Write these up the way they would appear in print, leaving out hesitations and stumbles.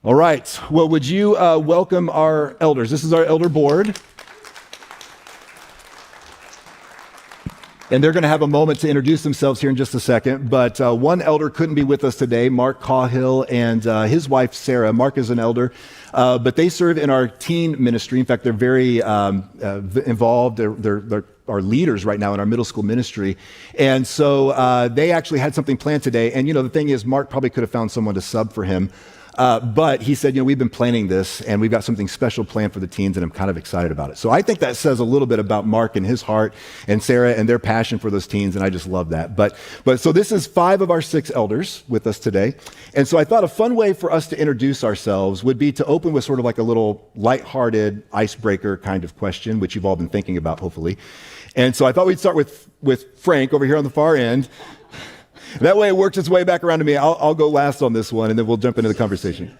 All right. Well, would you welcome our elders? This is our elder board. And they're going to have a moment to introduce themselves here in just a second. But one elder couldn't be with us today, Mark Cahill and his wife, Sarah. Mark is an elder, but they serve in our teen ministry. In fact, they're very involved. They're our leaders right now in our middle school ministry. And so they actually had something planned today. And, the thing is, Mark probably could have found someone to sub for him. But he said, we've been planning this and we've got something special planned for the teens and I'm kind of excited about it. So I think that says a little bit about Mark and his heart and Sarah and their passion for those teens. And I just love that. But so this is 5 of our 6 elders with us today. And so I thought a fun way for us to introduce ourselves would be to open with sort of like a little lighthearted icebreaker kind of question, which you've all been thinking about, hopefully. And so I thought we'd start with Frank over here on the far end. That way it works its way back around to me. I'll go last on this one, and then we'll jump into the conversation.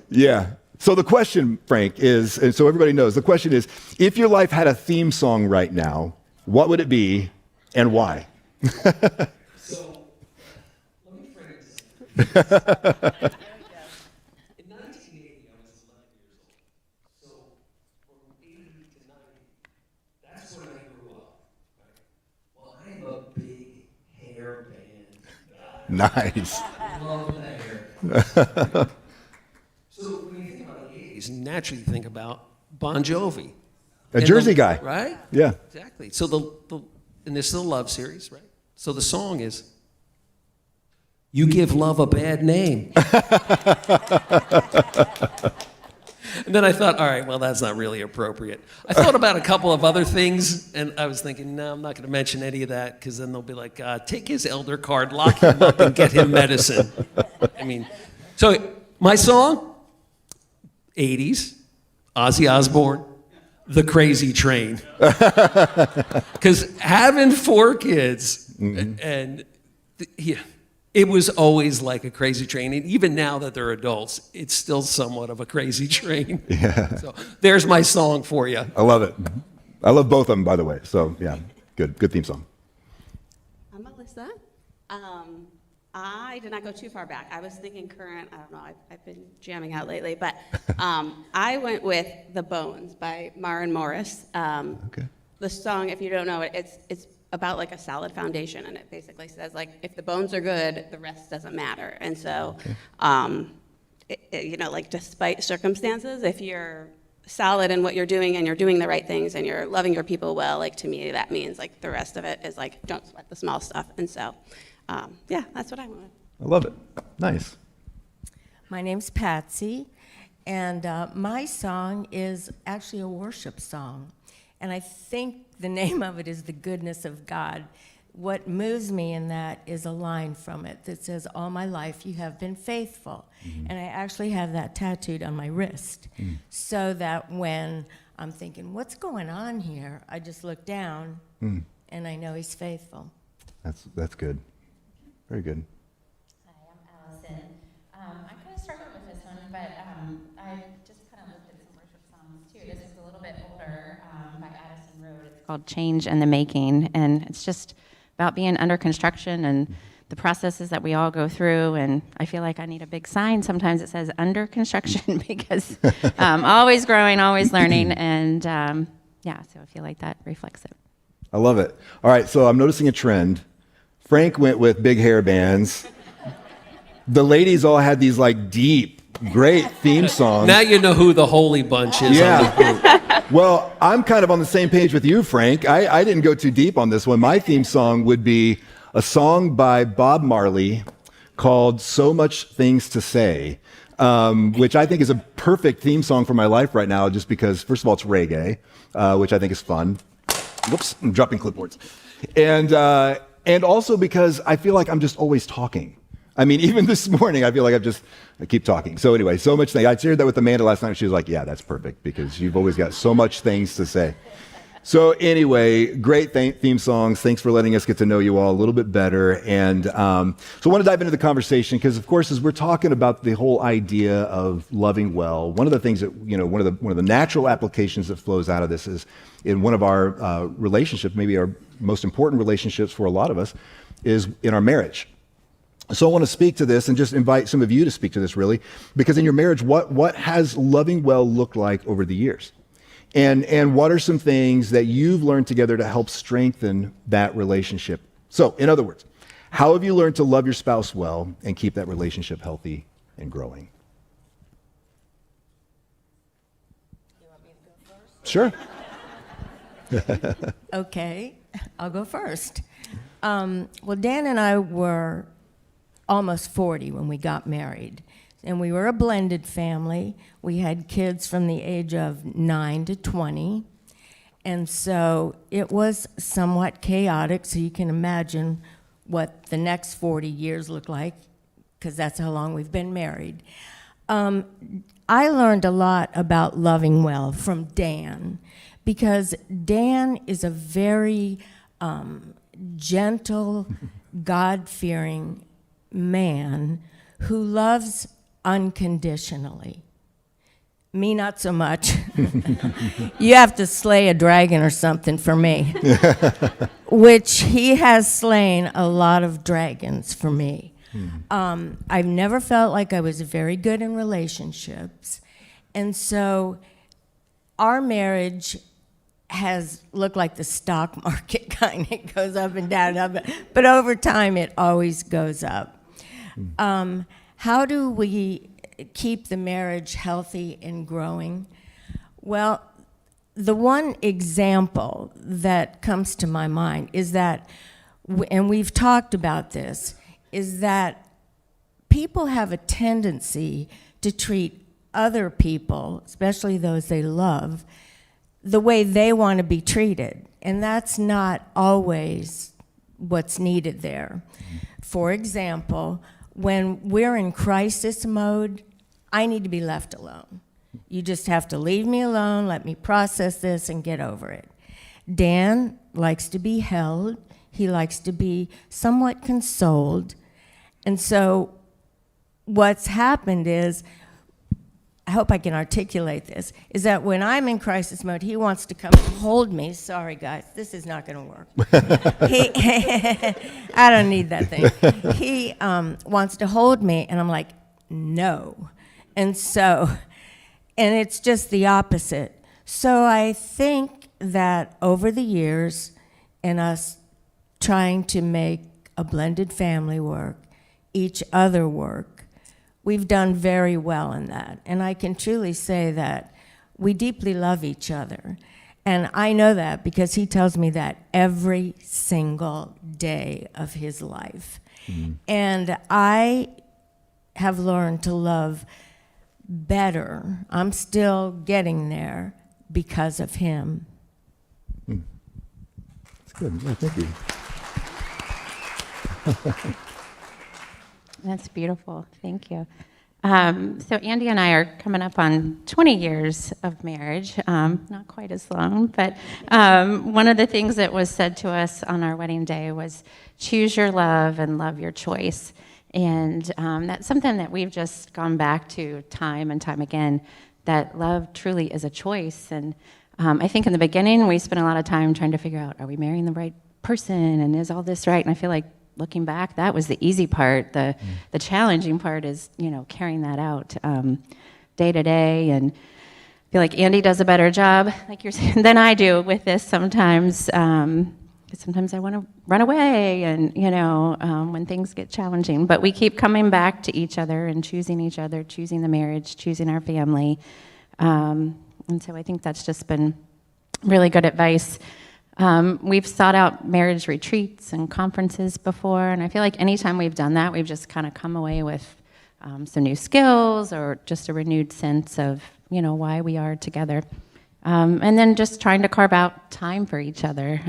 Yeah. So the question, Frank, is, and so everybody knows, the question is, if your life had a theme song right now, what would it be and why? So, let me frame this. In 1980, I was 11 years old. So, from 80 to 90, that's when I grew up. Right? Well, I'm a big hair band. Nice. Love that hair. So when you think about the 80s, naturally you think about Bon Jovi. A Jersey guy. Right? Yeah. Exactly. So and this is a love series, right? So the song is, "You Give Love a Bad Name." And then I thought, all right, well, that's not really appropriate. I thought about a couple of other things, and I was thinking, no, I'm not going to mention any of that, because then they'll be like, take his elder card, lock him up, and get him medicine. So my song, 80s, Ozzy Osbourne, The Crazy Train. Because having 4 kids, and it was always like a crazy train. And even now that they're adults, it's still somewhat of a crazy train. Yeah. So there's my song for you. I love it. I love both of them, by the way. So yeah, good theme song. I'm Melissa. I did not go too far back. I was thinking current. I don't know. I've been jamming out lately, but I went with "The Bones" by Maren Morris. Okay. The song, if you don't know it, it's about like a solid foundation, and it basically says like if the bones are good, the rest doesn't matter. And so, like despite circumstances, if you're solid in what you're doing and you're doing the right things and you're loving your people well, like to me that means like the rest of it is like don't sweat the small stuff. And so, that's what I want. I love it. Nice. My name's Patsy, and my song is actually a worship song. And I think the name of it is "The Goodness of God." What moves me in that is a line from it that says, "All my life you have been faithful." Mm-hmm. And I actually have that tattooed on my wrist. So that when I'm thinking, what's going on here? I just look down and I know he's faithful. That's good. Very good. Hi, I'm Allison. I kind of struggled with this one, but I just kind of looked at some worship songs too. This is a little bit older by Addison Road. It's called "Change and the Making," and it's just about being under construction and the processes that we all go through. And I feel like I need a big sign sometimes that says "under construction" because always growing, always learning, and so I feel like that reflects it. I love it. All right, so I'm noticing a trend. Frank went with big hair bands. The ladies all had these like deep, great theme songs. Now you know who the Holy Bunch is. Yeah. On the group. Well, I'm kind of on the same page with you, Frank. I didn't go too deep on this one. My theme song would be a song by Bob Marley called "So Much Things to Say," which I think is a perfect theme song for my life right now, just because, first of all, it's reggae, which I think is fun. Whoops, I'm dropping clipboards. And also because I feel like I'm just always talking. I mean, even this morning, I feel like I keep talking. So anyway, so much things. I shared that with Amanda last night. She was like, yeah, that's perfect because you've always got so much things to say. So anyway, great theme songs. Thanks for letting us get to know you all a little bit better. And so I want to dive into the conversation because, of course, as we're talking about the whole idea of loving well, one of the things that, one of the natural applications that flows out of this is in one of our relationships, maybe our most important relationships for a lot of us, is in our marriage. So I want to speak to this and just invite some of you to speak to this, really, because in your marriage, what has loving well looked like over the years? And what are some things that you've learned together to help strengthen that relationship? So, in other words, how have you learned to love your spouse well and keep that relationship healthy and growing? You want me to go first? Sure. Okay, I'll go first. Well, Dan and I were almost 40 when we got married, and we were a blended family. We had kids from the age of 9 to 20, and so it was somewhat chaotic, so you can imagine what the next 40 years look like, because that's how long we've been married. I learned a lot about loving well from Dan, because Dan is a very gentle, God-fearing man who loves unconditionally. Me, not so much. You have to slay a dragon or something for me, which he has slain a lot of dragons for me. I've never felt like I was very good in relationships, and so our marriage has looked like the stock market kind. It goes up and down, but over time it always goes up. How do we keep the marriage healthy and growing? Well, the one example that comes to my mind is that, and we've talked about this, is that people have a tendency to treat other people, especially those they love, the way they want to be treated. And that's not always what's needed there. For example, when we're in crisis mode, I need to be left alone. You just have to leave me alone, let me process this and get over it. Dan likes to be held. He likes to be somewhat consoled. And so what's happened is, I hope I can articulate this, is that when I'm in crisis mode, he wants to come and hold me. Sorry, guys, this is not going to work. I don't need that thing. He wants to hold me, and I'm like, no. And it's just the opposite. So I think that over the years, and us trying to make a blended family work, each other work, we've done very well in that. And I can truly say that we deeply love each other. And I know that because he tells me that every single day of his life. And I have learned to love better. I'm still getting there because of him. That's good. Yeah, thank you. That's beautiful. Thank you. So Andy and I are coming up on 20 years of marriage, not quite as long, but one of the things that was said to us on our wedding day was choose your love and love your choice. And that's something that we've just gone back to time and time again, that love truly is a choice. And I think in the beginning, we spent a lot of time trying to figure out, are we marrying the right person? And is all this right? And I feel like looking back, that was the easy part. The challenging part is, carrying that out day to day. And I feel like Andy does a better job, like you're saying, than I do with this sometimes. Sometimes I want to run away, and when things get challenging. But we keep coming back to each other and choosing each other, choosing the marriage, choosing our family. And so I think that's just been really good advice. We've sought out marriage retreats and conferences before, and I feel like anytime we've done that, we've just kind of come away with some new skills or just a renewed sense of, why we are together. And then just trying to carve out time for each other.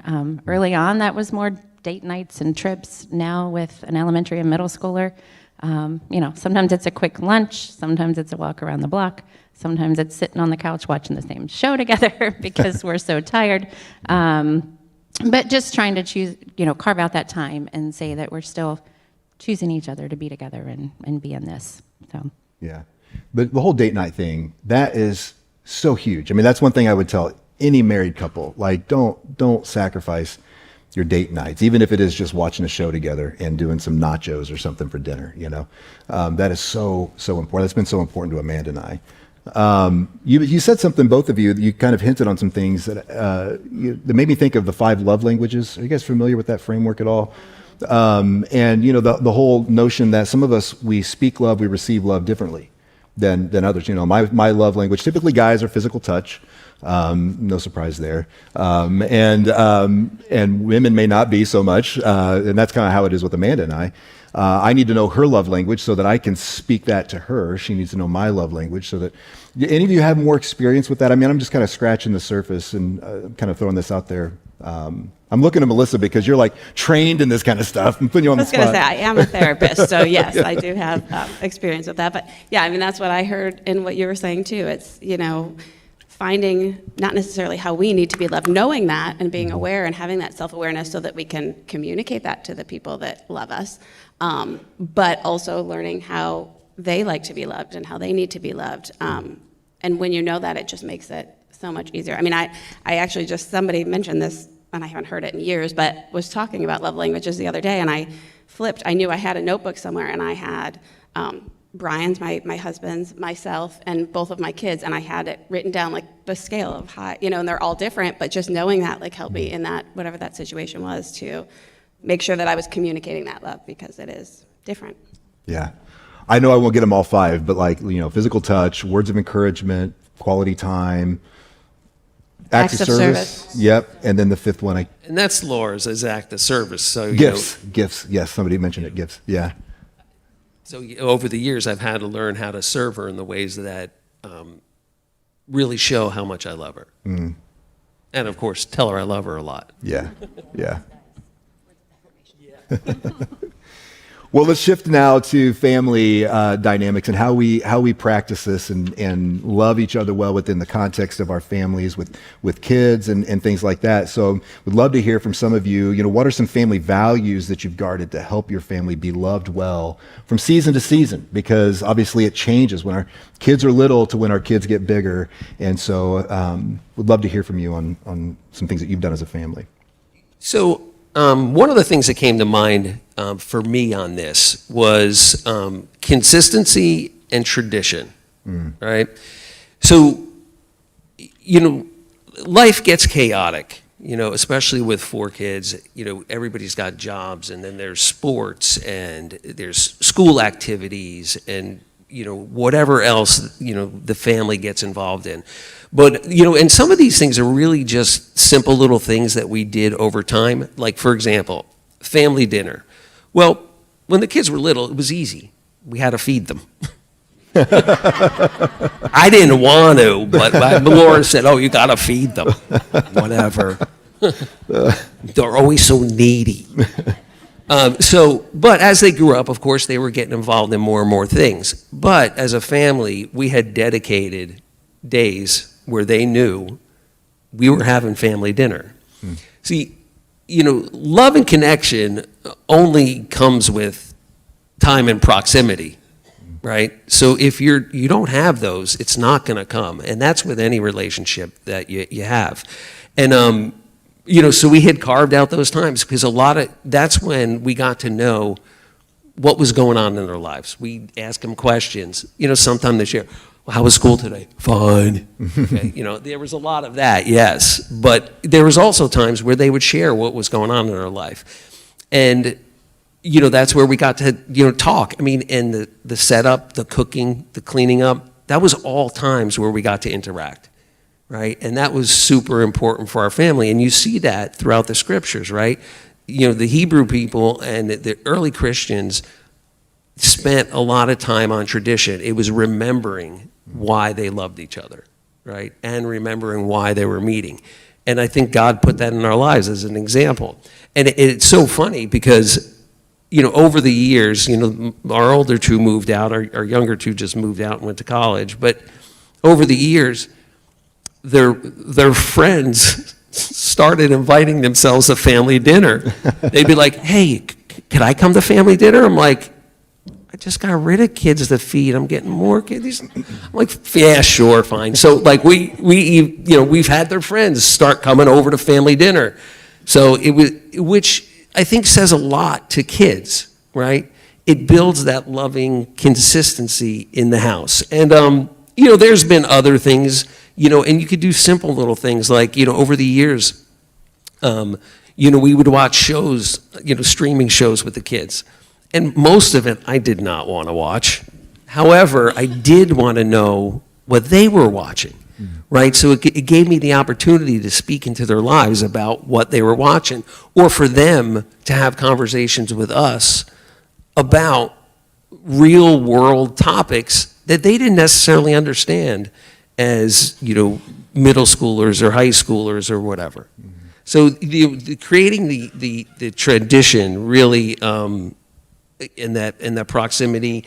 Early on, that was more date nights and trips. Now with an elementary and middle schooler, sometimes it's a quick lunch, sometimes it's a walk around the block, sometimes it's sitting on the couch watching the same show together because we're so tired. But just trying to choose, carve out that time and say that we're still choosing each other to be together and be in this. So. Yeah. But the whole date night thing, that is so huge. I mean, that's one thing I would tell any married couple. Like, don't sacrifice your date nights, even if it is just watching a show together and doing some nachos or something for dinner, you know. That is so important. That's been so important to Amanda and I. You said something, both of you, you kind of hinted on some things that made me think of the 5 love languages. Are you guys familiar with that framework at all? And you know, the whole notion that some of us, we speak love, we receive love differently than others. You know, my love language, typically guys, are physical touch. No surprise there. And women may not be so much. And that's kind of how it is with Amanda and I. I need to know her love language so that I can speak that to her. She needs to know my love language so that any of you have more experience with that. I mean, I'm just kind of scratching the surface and kind of throwing this out there. I'm looking at Melissa because you're like trained in this kind of stuff. I'm putting you on the spot. I was going to say, I am a therapist, so yes, I do have experience with that. But yeah, I mean, that's what I heard in what you were saying too. It's, you know, finding not necessarily how we need to be loved, knowing that and being aware and having that self-awareness so that we can communicate that to the people that love us, but also learning how they like to be loved and how they need to be loved. And when you know that, it just makes it so much easier. I mean, I actually just, somebody mentioned this, and I haven't heard it in years, but was talking about love languages the other day, and I flipped. I knew I had a notebook somewhere, and I had Brian's, my husband's, myself, and both of my kids, and I had it written down, like the scale of high, you know, and they're all different, but just knowing that, like, helped me in that, whatever that situation was, to make sure that I was communicating that love, because it is different. Yeah. I know I won't get them all 5, but like, you know, physical touch, words of encouragement, quality time, acts of service. Yep. And then the 5th one, And that's Laura's, is act of service. So gifts. Yes. Somebody mentioned it. Gifts. Yeah. So over the years, I've had to learn how to serve her in the ways that really show how much I love her. And of course, tell her I love her a lot. Yeah. Well, let's shift now to family dynamics and how we practice this and love each other well within the context of our families with kids and things like that. So we'd love to hear from some of you, you know, what are some family values that you've guarded to help your family be loved well from season to season? Because obviously it changes when our kids are little to when our kids get bigger. And so we'd love to hear from you on some things that you've done as a family. So one of the things that came to mind for me on this was consistency and tradition, right? So, you know, life gets chaotic, you know, especially with 4 kids. You know, everybody's got jobs, and then there's sports, and there's school activities, and, you know, whatever else, you know, the family gets involved in. But, you know, and some of these things are really just simple little things that we did over time. Like, for example, family dinner. Well, when the kids were little, it was easy. We had to feed them. I didn't want to, but Laura said, oh, you got to feed them. Whatever. They're always so needy. But as they grew up, of course, they were getting involved in more and more things. But as a family, we had dedicated days where they knew we were having family dinner. See, you know, love and connection only comes with time and proximity, right? So if you don't have those, it's not going to come. And that's with any relationship that you have. And, you know, so we had carved out those times because that's when we got to know what was going on in their lives. We ask them questions, you know, sometime they share, well, how was school today? Fine. Okay. You know, there was a lot of that, yes. But there was also times where they would share what was going on in their life. And, you know, that's where we got to, you know, talk. I mean, and the setup, the cooking, the cleaning up, that was all times where we got to interact, right? And that was super important for our family. And you see that throughout the scriptures, right? You know, the Hebrew people and the early Christians spent a lot of time on tradition. It was remembering why they loved each other, right? And remembering why they were meeting. And I think God put that in our lives as an example. And it's so funny because, you know, over the years, you know, our older 2 moved out, our younger 2 just moved out and went to college. But over the years, their friends started inviting themselves to family dinner. They'd be like, hey, can I come to family dinner? I'm like, I just got rid of kids to feed. I'm getting more kids. I'm like, yeah, sure, fine. So like we've had their friends start coming over to family dinner. So it was, which I think says a lot to kids, right? It builds that loving consistency in the house. And, there's been other things, and you could do simple little things like, over the years, we would watch shows, streaming shows with the kids. And most of it I did not want to watch. However, I did want to know what they were watching, right? So it gave me the opportunity to speak into their lives about what they were watching, or for them to have conversations with us about real world topics that they didn't necessarily understand as, middle schoolers or high schoolers or whatever. So creating the tradition really, in that proximity,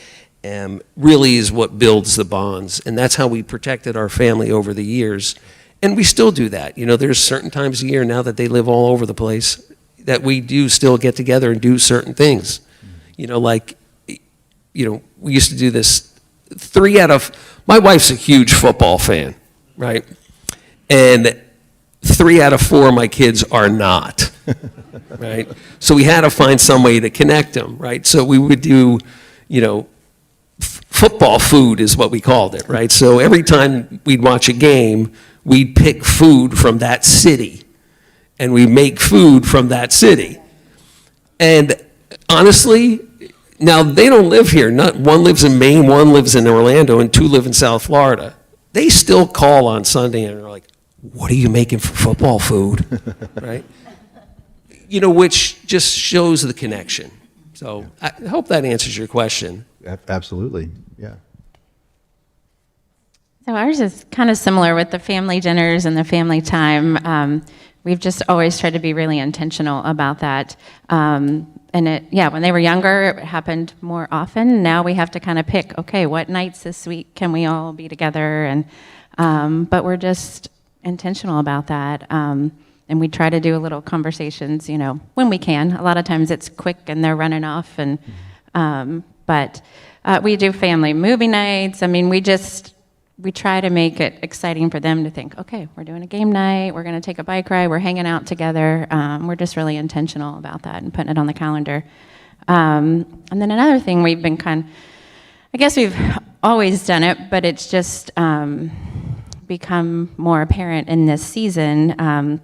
really is what builds the bonds. And that's how we protected our family over the years. And we still do that. There's certain times a year now that they live all over the place that we do still get together and do certain things. We used to do this my wife's a huge football fan, right? And 3 out of 4 of my kids are not, right? So we had to find some way to connect them, right? So we would do, football food is what we called it, right? So every time we'd watch a game, we'd pick food from that city, and we make food from that city. And honestly, now they don't live here. One lives in Maine, one lives in Orlando, and 2 live in South Florida. They still call on Sunday and are like, "What are you making for football food?" Right? Which just shows the connection. So I hope that answers your question. Absolutely, yeah. So ours is kind of similar with the family dinners and the family time. We've just always tried to be really intentional about that. When they were younger, it happened more often. Now we have to kind of pick, okay, what nights this week can we all be together? And but we're just intentional about that. And we try to do a little conversations, when we can. A lot of times it's quick and they're running off. And but we do family movie nights. I mean, we try to make it exciting for them to think, okay, we're doing a game night, we're going to take a bike ride, we're hanging out together. We're just really intentional about that and putting it on the calendar. And then another thing we've been I guess we've always done it, but it's just become more apparent in this season,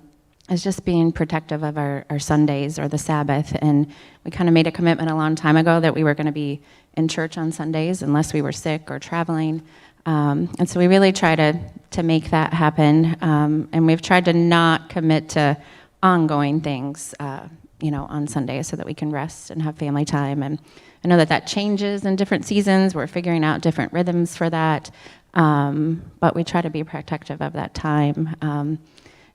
is just being protective of our Sundays or the Sabbath. And we kind of made a commitment a long time ago that we were going to be in church on Sundays unless we were sick or traveling. And so we really try to make that happen. And we've tried to not commit to ongoing things, on Sundays so that we can rest and have family time. And I know that changes in different seasons. We're figuring out different rhythms for that. But we try to be protective of that time.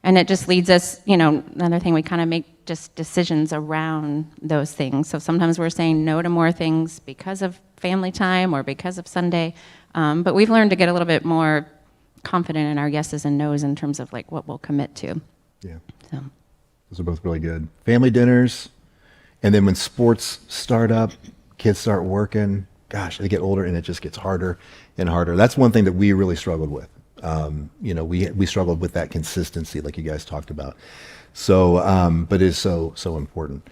And it just leads us, another thing, we kind of make just decisions around those things. So sometimes we're saying no to more things because of family time or because of Sunday. But we've learned to get a little bit more confident in our yeses and nos in terms of what we'll commit to. Yeah. So. Those are both really good. Family dinners, and then when sports start up, kids start working, gosh, they get older and it just gets harder and harder. That's one thing that we really struggled with. We struggled with that consistency like you guys talked about. So, but it is so important.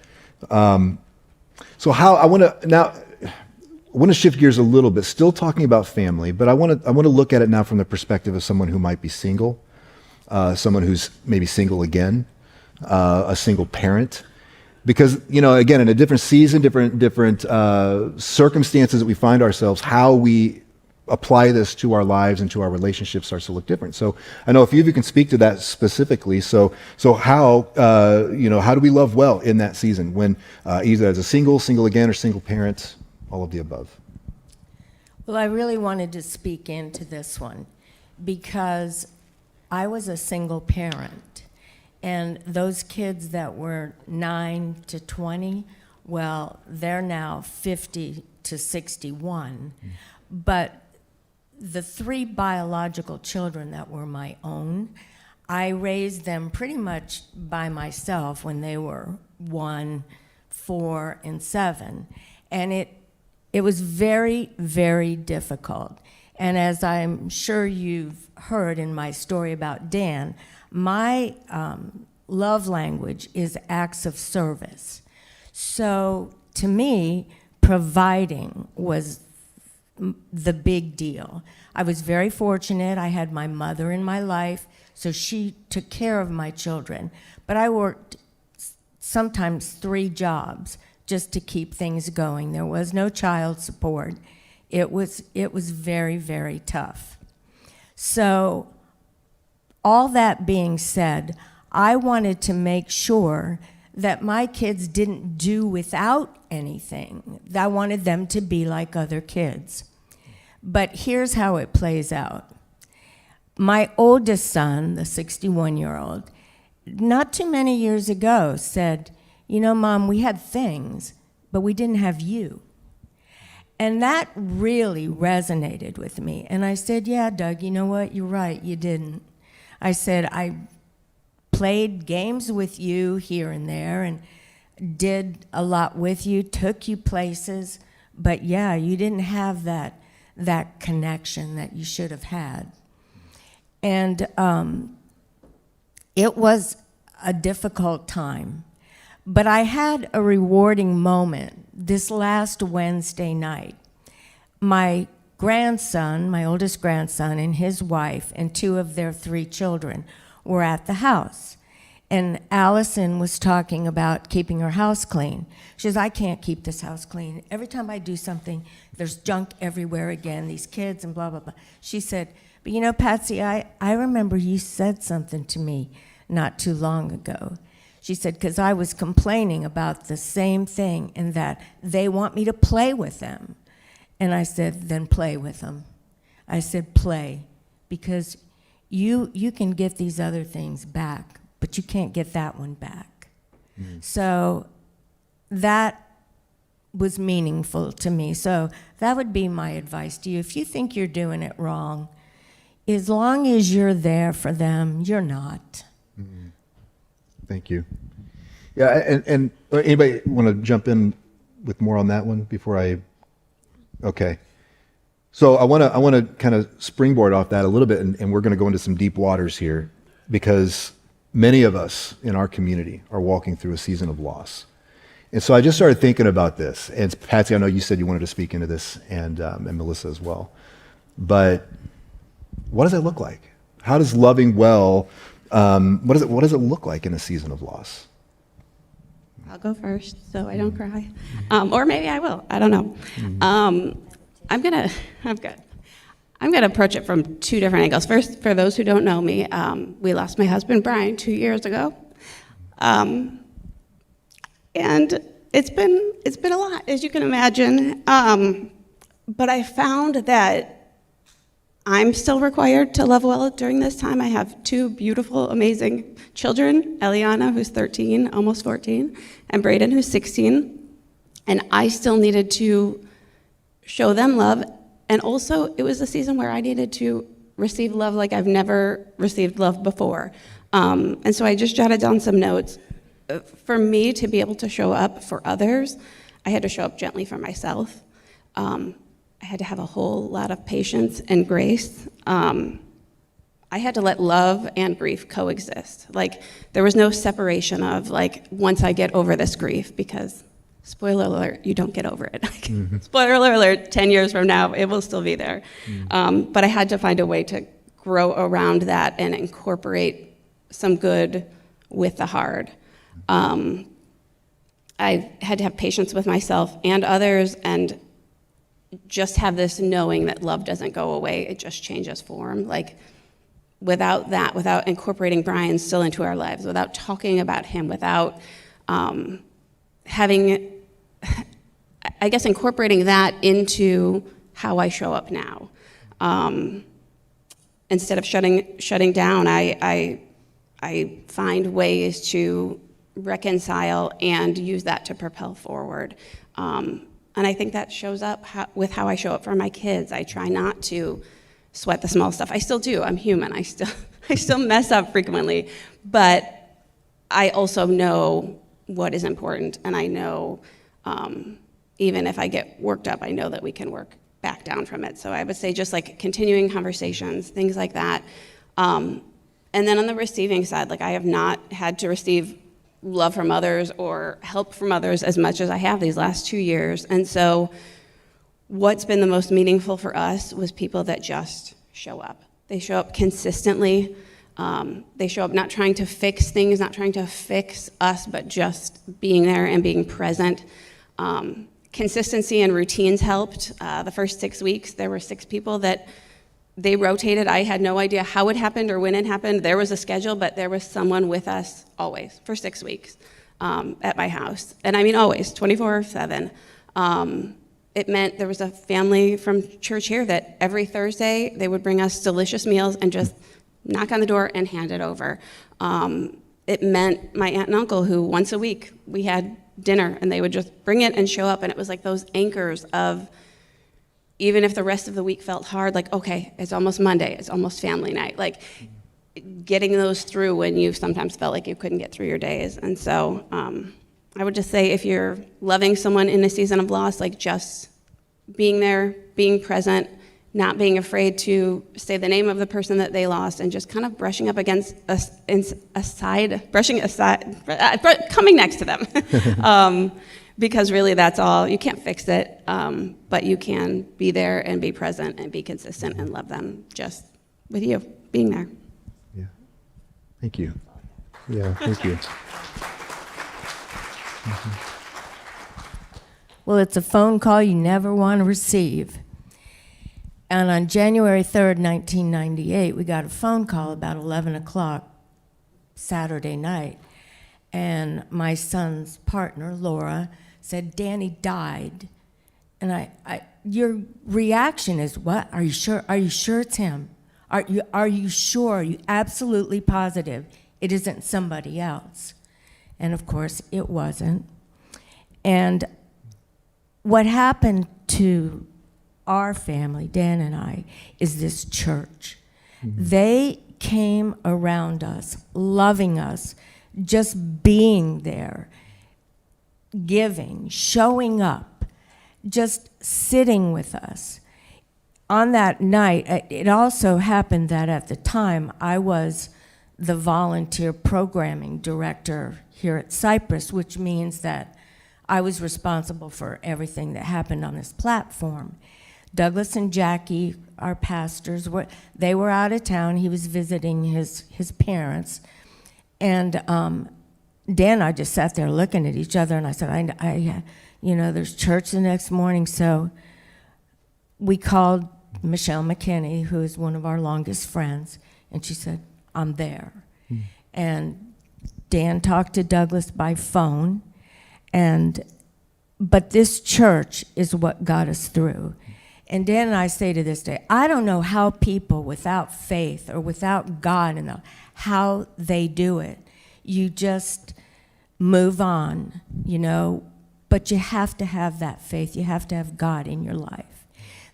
So how, I want to shift gears a little bit, still talking about family, but I want to look at it now from the perspective of someone who might be single, someone who's maybe single again, a single parent, because again, in a different season, different circumstances that we find ourselves, how we apply this to our lives and to our relationships starts to look different. So I know a few of you can speak to that specifically. So how how do we love well in that season when either as a single again, or single parent? All of the above. Well, I really wanted to speak into this one because I was a single parent, and those kids that were 9 to 20, well, they're now 50 to 61. But the 3 biological children that were my own, I raised them pretty much by myself when they were 1, 4, and 7. And it was very, very difficult. And as I'm sure you've heard in my story about Dan, my love language is acts of service. So to me, providing was the big deal. I was very fortunate. I had my mother in my life, so she took care of my children. But I worked sometimes 3 jobs just to keep things going. There was no child support. It was very, very tough. So all that being said, I wanted to make sure that my kids didn't do without anything. I wanted them to be like other kids. But here's how it plays out. My oldest son, the 61-year-old, not too many years ago said, you know, Mom, we had things, but we didn't have you. And that really resonated with me. And I said, yeah, Doug, you know what? You're right, you didn't. I said, I played games with you here and there and did a lot with you, took you places, but yeah, you didn't have that connection that you should have had. And it was a difficult time, but I had a rewarding moment this last Wednesday night. My grandson, my oldest grandson, and his wife and 2 of their 3 children were at the house. And Allison was talking about keeping her house clean. She says, I can't keep this house clean. Every time I do something, there's junk everywhere again, these kids and blah, blah, blah. She said, but you know, Patsy, I remember you said something to me not too long ago. She said, because I was complaining about the same thing and that they want me to play with them. And I said, then play with them. I said, play, because you can get these other things back, but you can't get that one back. Mm-hmm. So that was meaningful to me. So that would be my advice to you. If you think you're doing it wrong, as long as you're there for them, you're not. Mm-hmm. Thank you. Yeah, and anybody want to jump in with more on that one before I? Okay. So I want to kind of springboard off that a little bit, and we're going to go into some deep waters here, because many of us in our community are walking through a season of loss. And so I just started thinking about this. And Patsy, I know you said you wanted to speak into this, and Melissa as well. But what does it look like? How does loving well, what does it look like in a season of loss? I'll go first so I don't cry. Or maybe I will. I don't know. I'm gonna approach it from 2 different angles. First, for those who don't know me, we lost my husband Brian 2 years ago, and it's been a lot, as you can imagine. But I found that I'm still required to love well during this time. I have 2 beautiful, amazing children, Eliana, who's 13, almost 14, and Braden, who's 16. And I still needed to show them love. And also, it was a season where I needed to receive love like I've never received love before. And so I just jotted down some notes. For me to be able to show up for others, I had to show up gently for myself. I had to have a whole lot of patience and grace. I had to let love and grief coexist. Like, there was no separation of, like, once I get over this grief, because, spoiler alert, you don't get over it. Mm-hmm. Spoiler alert, 10 years from now, it will still be there. Mm-hmm. But I had to find a way to grow around that and incorporate some good with the hard. I had to have patience with myself and others, and just have this knowing that love doesn't go away, it just changes form. Like, without that, without incorporating Brian still into our lives, without talking about him, without having, I guess, incorporating that into how I show up now. Instead of shutting down, I find ways to reconcile and use that to propel forward. And I think that shows up with how I show up for my kids. I try not to sweat the small stuff. I still do. I'm human. I still mess up frequently. But I also know what is important, and I know even if I get worked up, I know that we can work back down from it. So I would say just like continuing conversations, things like that. And then on the receiving side, like I have not had to receive love from others or help from others as much as I have these last 2 years. And so what's been the most meaningful for us was people that just show up. They show up consistently. They show up not trying to fix things, not trying to fix us, but just being there and being present. Consistency and routines helped. The first 6 weeks, there were 6 people that they rotated. I had no idea how it happened or when it happened. There was a schedule, but there was someone with us always for 6 weeks at my house. And I mean always, 24/7. It meant there was a family from church here that every Thursday they would bring us delicious meals and just knock on the door and hand it over. It meant my aunt and uncle who once a week we had dinner and they would just bring it and show up, and it was like those anchors of, even if the rest of the week felt hard, like, okay, it's almost Monday, it's almost family night, like getting those through when you sometimes felt like you couldn't get through your days. And so I would just say, if you're loving someone in a season of loss, like just being there, being present, not being afraid to say the name of the person that they lost, and just kind of brushing up against coming next to them. Because really that's all. You can't fix it, but you can be there and be present and be consistent and love them just with you being there. Yeah. Thank you. Yeah, thank you. Well, it's a phone call you never want to receive. And on January 3rd, 1998, we got a phone call about 11 o'clock Saturday night. And my son's partner, Laura, said, Danny died. And your reaction is, what? Are you sure? Are you sure it's him? Are you sure? Are you absolutely positive it isn't somebody else? And of course, it wasn't. And what happened to our family, Dan and I, is this church. Mm-hmm. They came around us, loving us, just being there, giving, showing up, just sitting with us. On that night, it also happened that at the time, I was the volunteer programming director here at Cypress, which means that I was responsible for everything that happened on this platform. Douglas and Jackie, our pastors, they were out of town. He was visiting his parents. And Dan and I just sat there looking at each other, and I said, there's church the next morning. So we called Michelle McKinney, who is one of our longest friends, and she said, I'm there. Mm. And Dan talked to Douglas by phone, but this church is what got us through. And Dan and I say to this day, I don't know how people without faith or without God in them, how they do it. You just move on, but you have to have that faith. You have to have God in your life.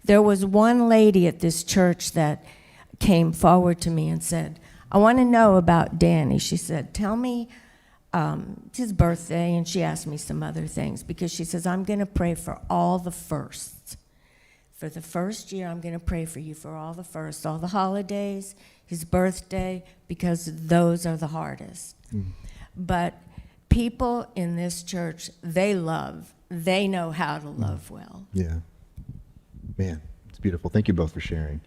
There was one lady at this church that came forward to me and said, I want to know about Danny. She said, tell me his birthday, and she asked me some other things, because she says, I'm going to pray for all the firsts. For the first year, I'm going to pray for you for all the firsts, all the holidays, his birthday, because those are the hardest. Mm. But people in this church, they know how to love well. Yeah. Man, it's beautiful. Thank you both for sharing.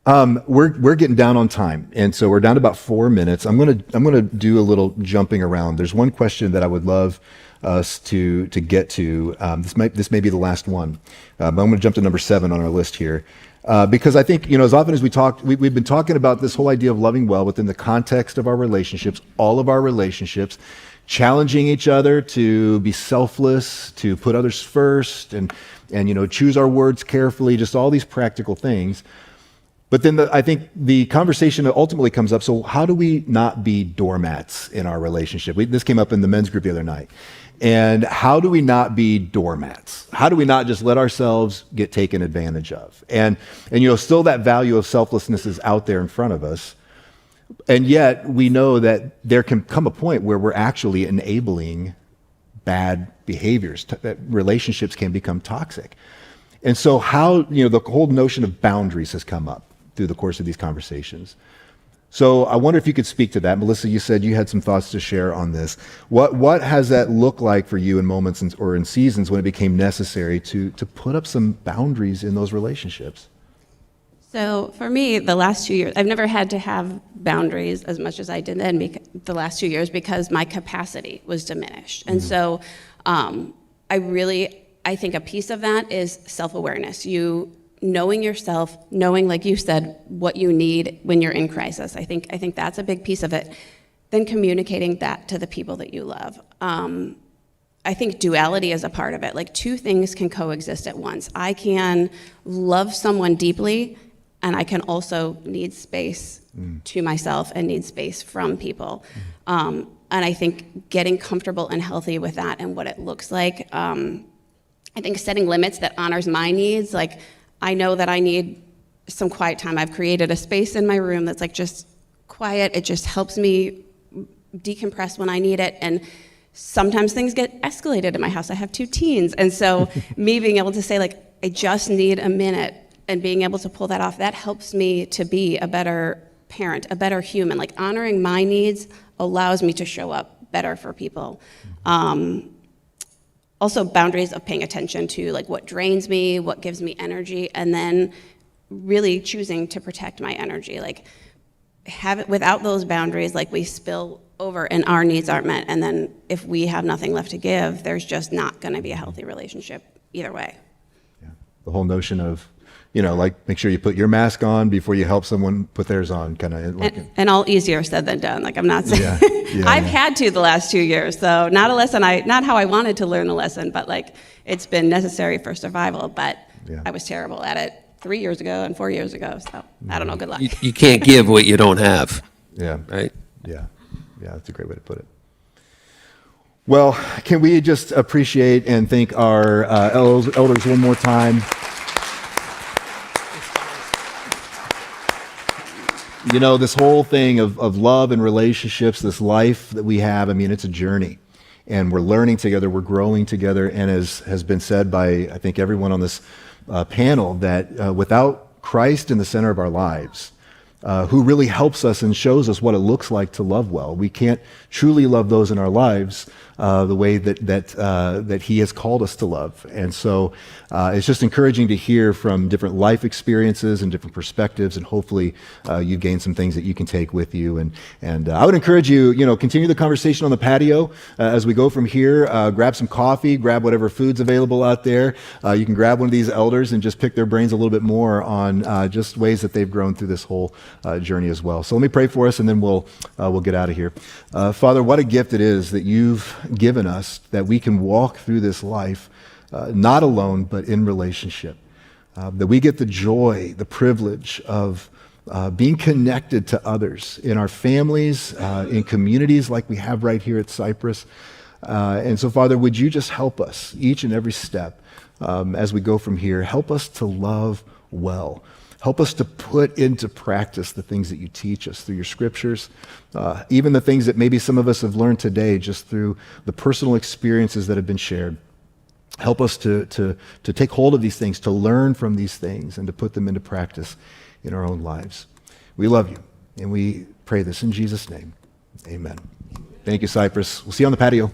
We're getting down on time, and so we're down to about 4 minutes. I'm gonna do a little jumping around. There's one question that I would love us to get to. This may be the last one, but I'm gonna jump to number 7 on our list here, because I think as often as we've been talking about this whole idea of loving well within the context of our relationships, all of our relationships, challenging each other to be selfless, to put others first, and choose our words carefully, just all these practical things. But then I think the conversation ultimately comes up, so how do we not be doormats in our relationship? This came up in the men's group the other night. And how do we not be doormats? How do we not just let ourselves get taken advantage of? And still that value of selflessness is out there in front of us. And yet we know that there can come a point where we're actually enabling bad behaviors, that relationships can become toxic. And so how, the whole notion of boundaries has come up through the course of these conversations. So I wonder if you could speak to that. Melissa, you said you had some thoughts to share on this. What has that looked like for you in moments or in seasons when it became necessary to put up some boundaries in those relationships? So for me, the last 2 years, I've never had to have boundaries as much as I did then the last 2 years because my capacity was diminished. And so I think a piece of that is self-awareness. You knowing yourself, knowing, like you said, what you need when you're in crisis. I think that's a big piece of it. Then communicating that to the people that you love. I think duality is a part of it. Like, two things can coexist at once. I can love someone deeply, and I can also need space to myself and need space from people. And I think getting comfortable and healthy with that and what it looks like. I think setting limits that honors my needs. Like, I know that I need some quiet time. I've created a space in my room that's like just quiet. It just helps me decompress when I need it. And sometimes things get escalated in my house. I have 2 teens. And so me being able to say, like, I just need a minute, and being able to pull that off, that helps me to be a better parent, a better human. Like, honoring my needs allows me to show up better for people. Also, boundaries of paying attention to, like, what drains me, what gives me energy, and then really choosing to protect my energy. Like, without those boundaries, like, we spill over and our needs aren't met. And then if we have nothing left to give, there's just not going to be a healthy relationship either way. Yeah. The whole notion of, like, make sure you put your mask on before you help someone put theirs on, kind of. Like and all easier said than done. Like, I'm not saying Yeah, I've had to the last 2 years, so not a lesson. Not how I wanted to learn the lesson, but like, it's been necessary for survival. But I was terrible at it 3 years ago and 4 years ago. So I don't know. Good luck. You can't give what you don't have, Yeah. right? Yeah. Yeah, that's a great way to put it. Well, can we just appreciate and thank our elders one more time? This whole thing of love and relationships, this life that we have, I mean, it's a journey. And we're learning together, we're growing together. And as has been said by, I think, everyone on this panel, that without Christ in the center of our lives, who really helps us and shows us what it looks like to love well, we can't truly love those in our lives the way that He has called us to love. And so it's just encouraging to hear from different life experiences and different perspectives, and hopefully you've gained some things that you can take with you. And I would encourage you, continue the conversation on the patio as we go from here. Grab some coffee, grab whatever food's available out there. You can grab one of these elders and just pick their brains a little bit more on just ways that they've grown through this whole journey as well. So let me pray for us, and then we'll get out of here. Father, what a gift it is that you've given us, that we can walk through this life not alone, but in relationship. That we get the joy, the privilege of being connected to others in our families, in communities like we have right here at Cypress. And so, Father, would you just help us each and every step as we go from here? Help us to love well. Help us to put into practice the things that you teach us through your scriptures, even the things that maybe some of us have learned today just through the personal experiences that have been shared. Help us to take hold of these things, to learn from these things, and to put them into practice in our own lives. We love you, and we pray this in Jesus' name. Amen. Thank you, Cypress. We'll see you on the patio.